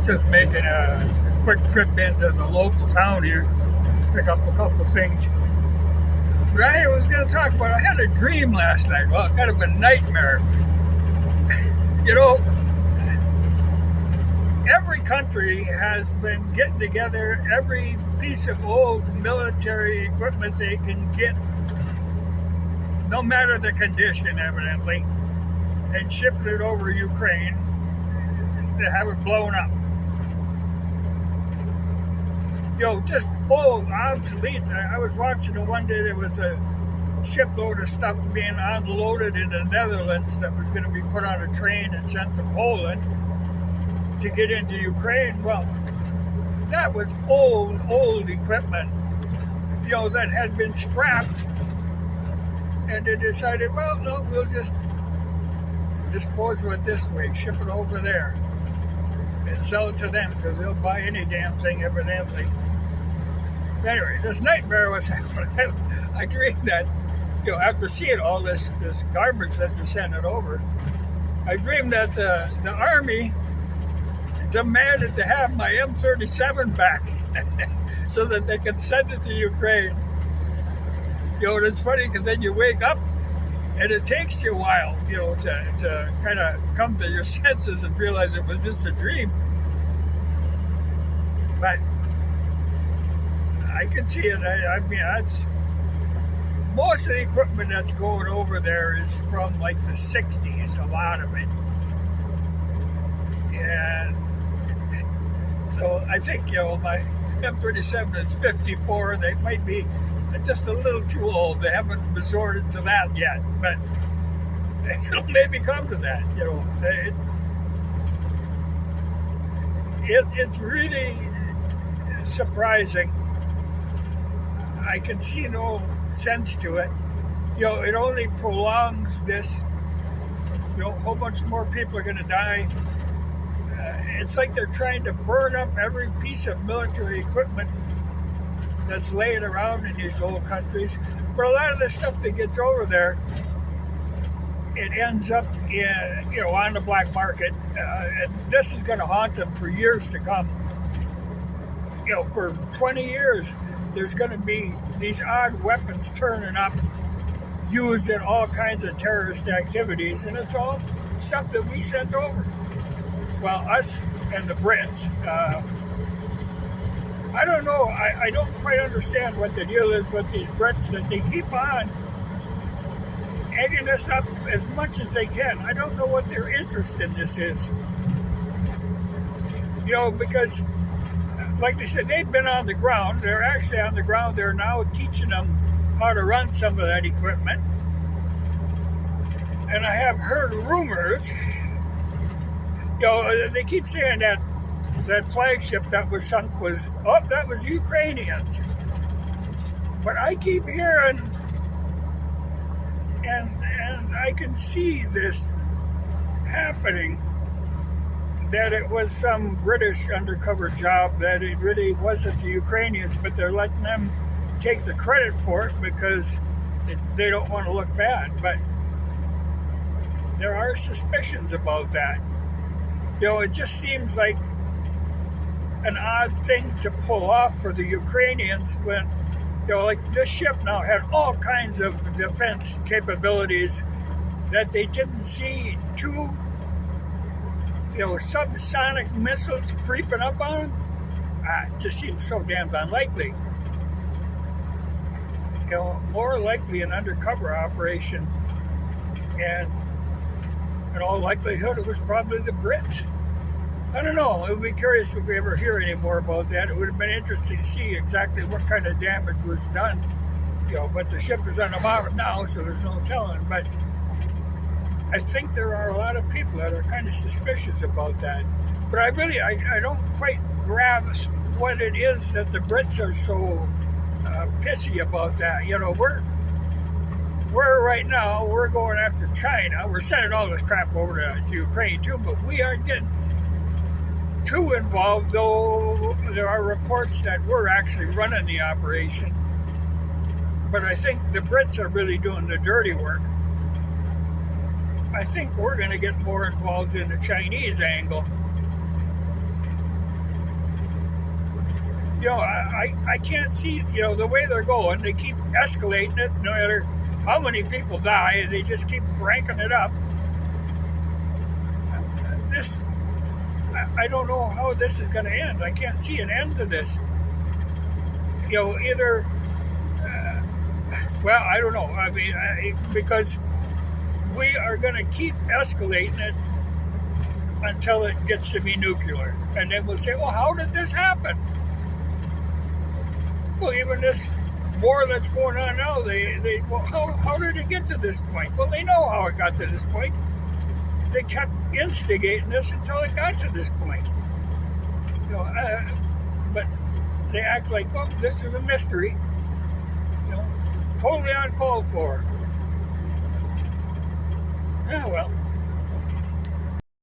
Just making a quick trip into the local town here, pick up a couple things. Right, I was going to talk about, I had a dream last night. Well, kind of a nightmare. You know, every country has been getting together every piece of old military equipment they can get, no matter the condition, evidently, and shipping it over Ukraine to have it blown up. Just old, obsolete. I was watching it one day. There was a shipload of stuff being unloaded in the Netherlands that was going to be put on a train and sent to Poland to get into Ukraine. Well, that was old equipment, that had been scrapped. And they decided, well, no, we'll just dispose of it this way, ship it over there, and sell it to them because they'll buy any damn thing, evidently. Anyway, this nightmare was happening. I dreamed that, after seeing all this garbage that they're sending over, I dreamed that the Army demanded to have my M37 back so that they could send it to Ukraine. And it's funny because then you wake up and it takes you a while, to kind of come to your senses and realize it was just a dream. But I can see it. I mean, that's most of the equipment that's going over there is from like the 60s, a lot of it. And so I think, my M37 is 54. They might be just a little too old. They haven't resorted to that yet, but it'll maybe come to that. It's really surprising. I can see no sense to it. It only prolongs this. How much more people are going to die. It's like they're trying to burn up every piece of military equipment that's laying around in these old countries. But a lot of the stuff that gets over there, it ends up on the black market. And this is going to haunt them for years to come. For 20 years, there's going to be these odd weapons turning up, used in all kinds of terrorist activities, and it's all stuff that we sent over. Well, us and the Brits. I don't know. I don't quite understand what the deal is with these Brits, that they keep on egging us up as much as they can. I don't know what their interest in this is. Because like they said, they've been on the ground. They're actually on the ground. They're now teaching them how to run some of that equipment. And I have heard rumors, they keep saying that flagship that was sunk that was Ukrainians. But I keep hearing, and I can see this happening, that it was some British undercover job, that it really wasn't the Ukrainians, but they're letting them take the credit for it because they don't want to look bad. But there are suspicions about that. It just seems like an odd thing to pull off for the Ukrainians when, like this ship now had all kinds of defense capabilities that they didn't see two subsonic missiles creeping up on them. It just seems so damned unlikely. More likely an undercover operation, and in all likelihood it was probably the Brits. I don't know. It would be curious if we ever hear any more about that. It would have been interesting to see exactly what kind of damage was done. But the ship is on the bottom now, so there's no telling. But I think there are a lot of people that are kind of suspicious about that. But I don't quite grasp what it is that the Brits are so pissy about that. We're right now, we're going after China. We're sending all this crap over to Ukraine too, but we aren't getting too involved, though there are reports that we're actually running the operation. But I think the Brits are really doing the dirty work. I think we're going to get more involved in the Chinese angle. I can't see, the way they're going. They keep escalating it, no matter how many people die. They just keep cranking it up. This, I don't know how this is going to end. I can't see an end to this. Either, well, I don't know. I mean, because we are going to keep escalating it until it gets to be nuclear. And then we'll say, well, how did this happen? Well, even this war that's going on now, how did it get to this point? Well, they know how it got to this point. They kept instigating this until it got to this point. But they act like, oh, this is a mystery. Totally uncalled for. Yeah, well.